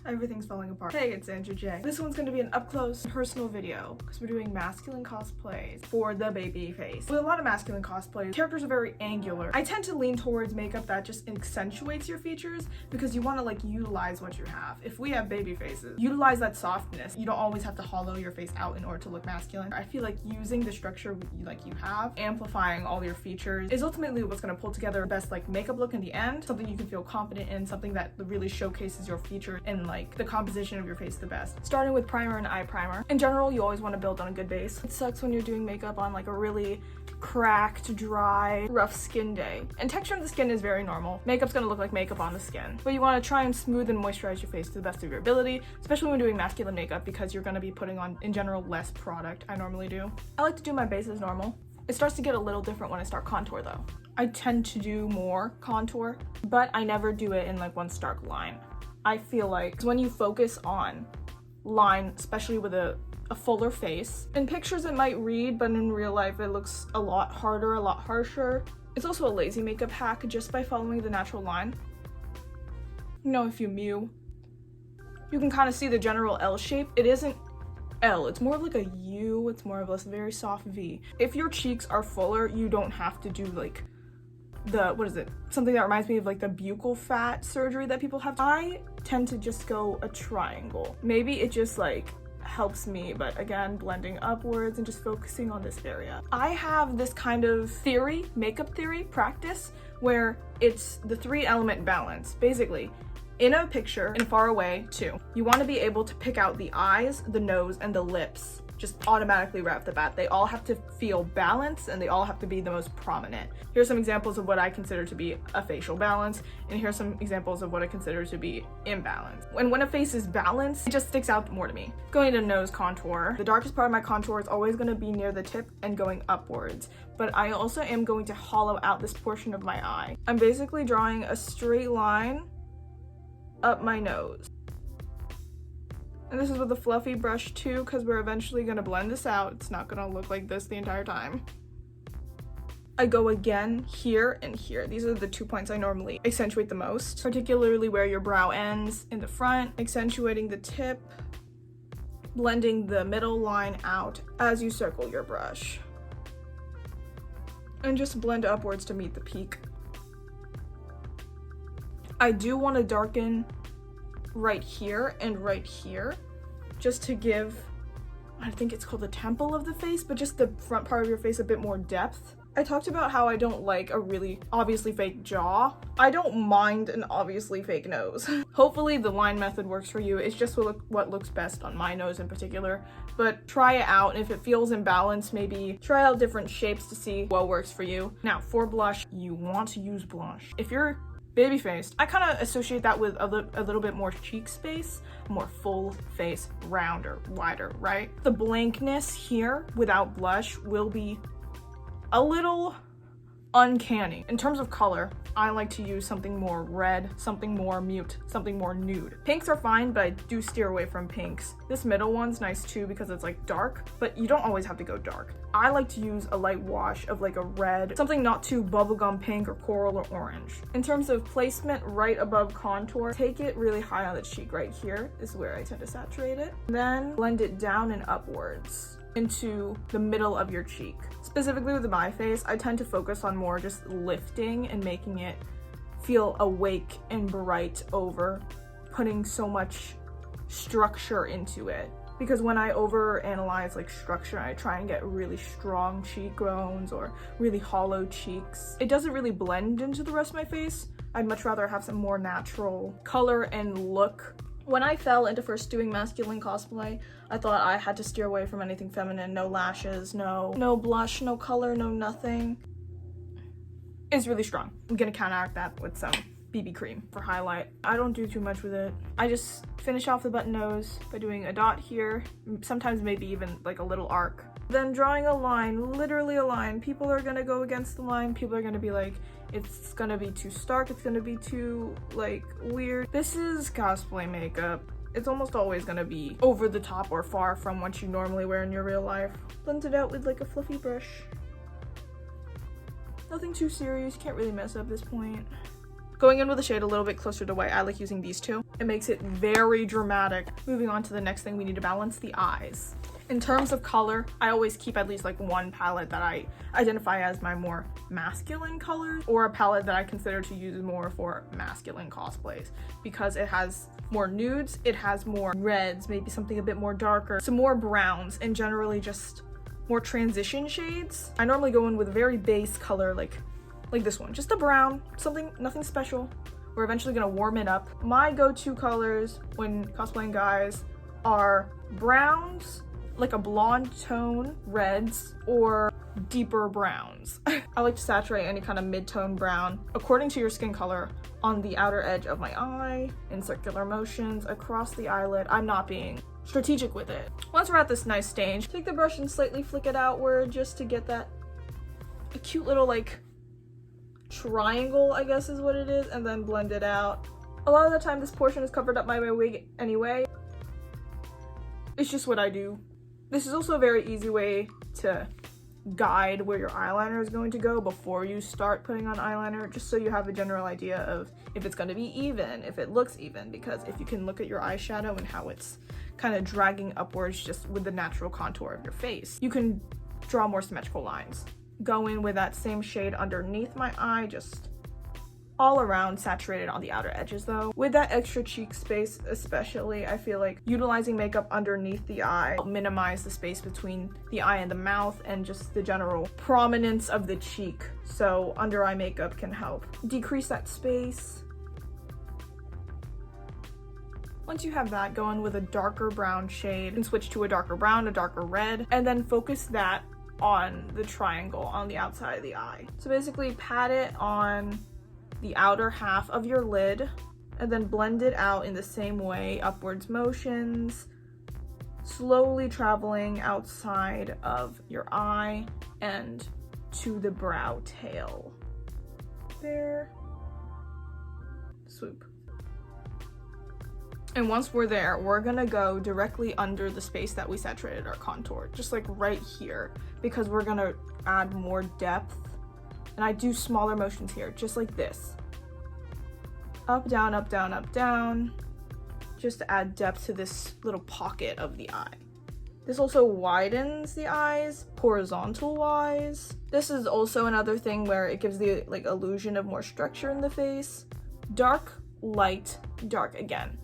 Everything's falling apart. Hey, it's Andrew J. This one's gonna be an up-close personal video because we're doing masculine cosplays for the Babyfaced. With a lot of masculine cosplays, characters are very angular. I tend to lean towards makeup that just accentuates your features because you want to like utilize what you have. If we have baby faces, utilize that softness. You don't always have to hollow your face out in order to look masculine. I feel like using the structure like you have, amplifying all your features, is ultimately what's gonna pull together the best like makeup look in the end. Something you can feel confident in, something that really showcases your features and like the composition of your face the best. Starting with primer and eye primer. In general, you always want to build on a good base. It sucks when you're doing makeup on like a really cracked, dry, rough skin day. And texture of the skin is very normal. Makeup's gonna look like makeup on the skin. But you want to try and smooth and moisturize your face to the best of your ability, especially when doing masculine makeup because you're gonna be putting on, in general, less product. I normally do. I like to do my base as normal. It starts to get a little different when I start contour though. I tend to do more contour, but I never do it in like one stark line. I feel like when you focus on line, especially with a fuller face, in pictures it might read, but in real life it looks a lot harder, a lot harsher. It's also a lazy makeup hack just by following the natural line. You know, if you mew, you can kind of see the general L shape. It isn't L, it's more of like a U, it's more of a very soft V. If your cheeks are fuller, you don't have to do like something that reminds me of like the buccal fat surgery that people have. I tend to just go a triangle. Maybe it just like helps me, but again, blending upwards and just focusing on this area. I have this kind of theory, makeup theory practice, where it's the 3-element balance. Basically, in a picture and far away too, you want to be able to pick out the eyes, the nose, and the lips just automatically right off the bat. They all have to feel balanced and they all have to be the most prominent. Here's some examples of what I consider to be a facial balance, and here's some examples of what I consider to be imbalance. When a face is balanced, it just sticks out more to me. Going to nose contour, the darkest part of my contour is always going to be near the tip and going upwards, but I also am going to hollow out this portion of my eye. I'm basically drawing a straight line up my nose. And this is with a fluffy brush too, because we're eventually gonna blend this out. It's not gonna look like this the entire time. I go again here and here. These are the 2 points I normally accentuate the most, particularly where your brow ends in the front, accentuating the tip, blending the middle line out as you circle your brush. And just blend upwards to meet the peak. I do want to darken right here and right here, just to give, I think it's called the temple of the face, but just the front part of your face a bit more depth. I talked about how I don't like a really obviously fake jaw. I don't mind an obviously fake nose. Hopefully the line method works for you. It's just what looks best on my nose in particular, but try it out. And if it feels imbalanced, maybe try out different shapes to see what works for you. Now for blush, you want to use blush. If you're baby-faced, I kind of associate that with a little bit more cheek space, more full face, rounder, wider, right? The blankness here without blush will be a little uncanny. In terms of color, I like to use something more red, something more mute, something more nude. Pinks are fine, but I do steer away from pinks. This middle one's nice too because it's like dark, but you don't always have to go dark. I like to use a light wash of like a red, something not too bubblegum pink or coral or orange. In terms of placement, right above contour, take it really high on the cheek right here is where I tend to saturate it. Then blend it down and upwards into the middle of your cheek. Specifically with my face, I tend to focus on more just lifting and making it feel awake and bright over putting so much structure into it. Because when I overanalyze like structure, I try and get really strong cheekbones or really hollow cheeks, it doesn't really blend into the rest of my face. I'd much rather have some more natural color and look. When I fell into first doing masculine cosplay, I thought I had to steer away from anything feminine. No lashes, no blush, no color, no nothing. It's really strong. I'm gonna counteract that with some BB cream for highlight. I don't do too much with it. I just finish off the button nose by doing a dot here, sometimes maybe even like a little arc. Then drawing a line, literally a line. People are gonna go against the line. People are gonna be like, it's gonna be too stark, it's gonna be too like weird. This is cosplay makeup. It's almost always gonna be over the top or far from what you normally wear in your real life. Blend it out with like a fluffy brush. Nothing too serious, can't really mess up this point. Going in with a shade a little bit closer to white, I like using these two. It makes it very dramatic. Moving on to the next thing, we need to balance the eyes. In terms of color, I always keep at least like one palette that I identify as my more masculine colors, or a palette that I consider to use more for masculine cosplays, because it has more nudes, it has more reds, maybe something a bit more darker, some more browns, and generally just more transition shades. I normally go in with a very base color like this one, just a brown, nothing special. We're eventually gonna warm it up. My go-to colors when cosplaying guys are browns, like a blonde tone, reds, or deeper browns. I like to saturate any kind of mid-tone brown according to your skin color on the outer edge of my eye, in circular motions, across the eyelid. I'm not being strategic with it. Once we're at this nice stage, take the brush and slightly flick it outward just to get a cute little like triangle, I guess is what it is, and then blend it out. A lot of the time this portion is covered up by my wig anyway. It's just what I do. This is also a very easy way to guide where your eyeliner is going to go before you start putting on eyeliner, just so you have a general idea of if it's going to be even, if it looks even, because if you can look at your eyeshadow and how it's kind of dragging upwards just with the natural contour of your face, you can draw more symmetrical lines. Go in with that same shade underneath my eye, just all around, saturated on the outer edges though. With that extra cheek space especially, I feel like utilizing makeup underneath the eye will minimize the space between the eye and the mouth and just the general prominence of the cheek. So under eye makeup can help decrease that space. Once you have that, go in with a darker brown shade and switch to a darker brown, a darker red, and then focus that on the triangle on the outside of the eye. So basically pat it on the outer half of your lid and then blend it out in the same way, upwards motions, slowly traveling outside of your eye and to the brow tail. There. Swoop. And once we're there, we're gonna go directly under the space that we saturated our contour, just like right here, because we're gonna add more depth. And I do smaller motions here, just like this. Up, down, up, down, up, down, just to add depth to this little pocket of the eye. This also widens the eyes horizontal wise. This is also another thing where it gives the like illusion of more structure in the face. Dark, light, dark again.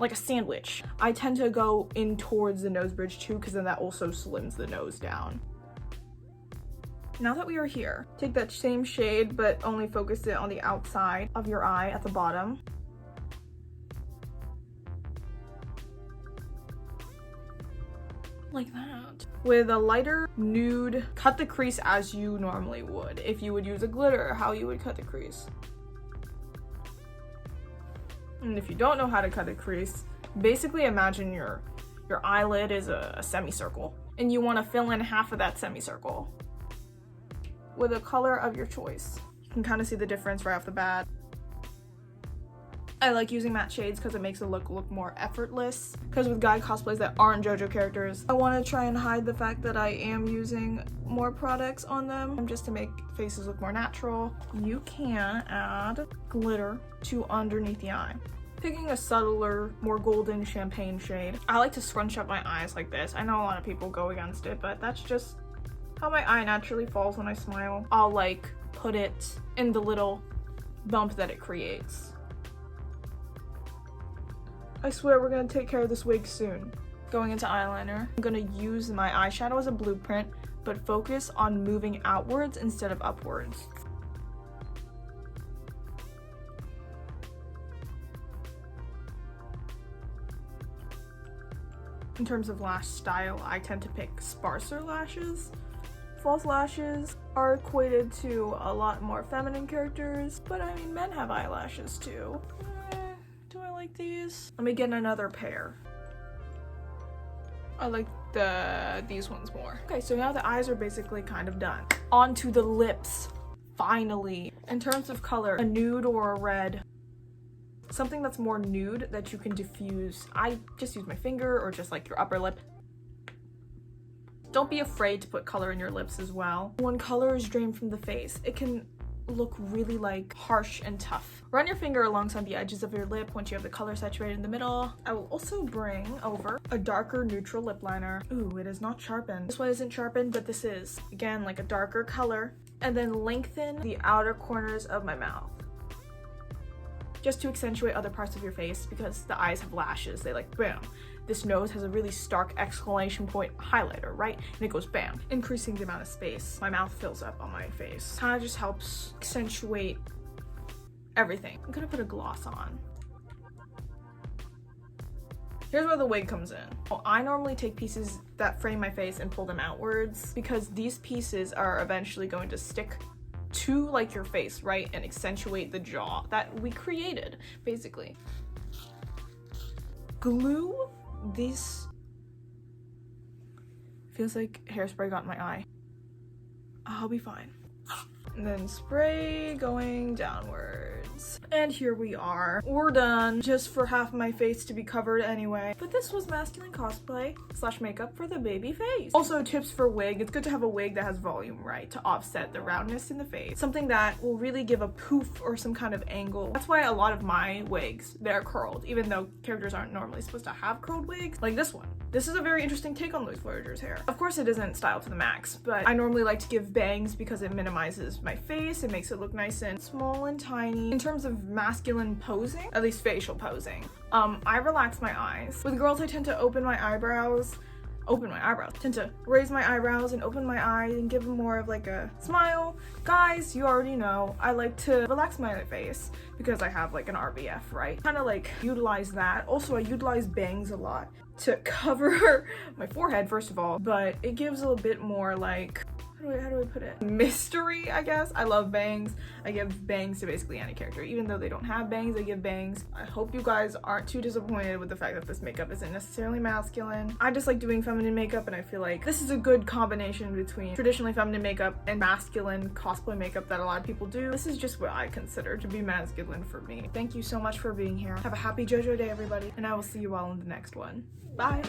Like a sandwich. I tend to go in towards the nose bridge too, because then that also slims the nose down. Now that we are here, take that same shade, but only focus it on the outside of your eye at the bottom. Like that. With a lighter nude, cut the crease as you normally would. If you would use a glitter, how you would cut the crease. And if you don't know how to cut a crease, basically imagine your eyelid is a semicircle and you want to fill in half of that semicircle with a color of your choice. You can kind of see the difference right off the bat. I like using matte shades because it makes the look more effortless. Because with guy cosplays that aren't JoJo characters, I want to try and hide the fact that I am using more products on them just to make faces look more natural. You can add glitter to underneath the eye. Picking a subtler, more golden champagne shade. I like to scrunch up my eyes like this. I know a lot of people go against it, but that's just how my eye naturally falls when I smile. I'll like put it in the little bump that it creates. I swear we're gonna take care of this wig soon. Going into eyeliner, I'm gonna use my eyeshadow as a blueprint, but focus on moving outwards instead of upwards. In terms of lash style, I tend to pick sparser lashes. False lashes are equated to a lot more feminine characters, but I mean, men have eyelashes too. Do I like these? Let me get another pair. I like these ones more. Okay, so now the eyes are basically kind of done. On to the lips, finally. In terms of color, a nude or a red. Something that's more nude that you can diffuse. I just use my finger or just like your upper lip. Don't be afraid to put color in your lips as well. When color is drained from the face, it can look really like harsh and tough. Run your finger alongside the edges of your lip once you have the color saturated in the middle. I will also bring over a darker neutral lip liner. Ooh, it is not sharpened. This one isn't sharpened, but this is. Again, like a darker color. And then lengthen the outer corners of my mouth, just to accentuate other parts of your face, because the eyes have lashes. They like bam. This nose has a really stark exclamation point highlighter, right? And it goes bam, increasing the amount of space my mouth fills up on my face. Kind of just helps accentuate everything. I'm gonna put a gloss on. Here's where the wig comes in. Well, I normally take pieces that frame my face and pull them outwards, because these pieces are eventually going to stick to like your face, right? And accentuate the jaw that we created, basically. Glue these. Feels like hairspray got in my eye. I'll be fine. And then spray going downwards. And here we are. We're done. Just for half my face to be covered anyway. But this was masculine cosplay / makeup for the baby face. Also, tips for wig. It's good to have a wig that has volume, right? To offset the roundness in the face. Something that will really give a poof or some kind of angle. That's why a lot of my wigs, they're curled. Even though characters aren't normally supposed to have curled wigs. Like this one. This is a very interesting take on Louis Voyager's hair. Of course, it isn't styled to the max, but I normally like to give bangs because it minimizes my face. It makes it look nice and small and tiny. In terms of masculine posing, at least facial posing, I relax my eyes. With girls, I tend to open my eyebrows, tend to raise my eyebrows and open my eyes and give them more of like a smile. Guys, you already know, I like to relax my face because I have like an RBF, right? Kind of like utilize that. Also, I utilize bangs a lot to cover my forehead, first of all, but it gives a little bit more like, how do I put it? Mystery, I guess. I love bangs. I give bangs to basically any character. Even though they don't have bangs, I give bangs. I hope you guys aren't too disappointed with the fact that this makeup isn't necessarily masculine. I just like doing feminine makeup, and I feel like this is a good combination between traditionally feminine makeup and masculine cosplay makeup that a lot of people do. This is just what I consider to be masculine for me. Thank you so much for being here. Have a happy JoJo day, everybody, and I will see you all in the next one. Bye!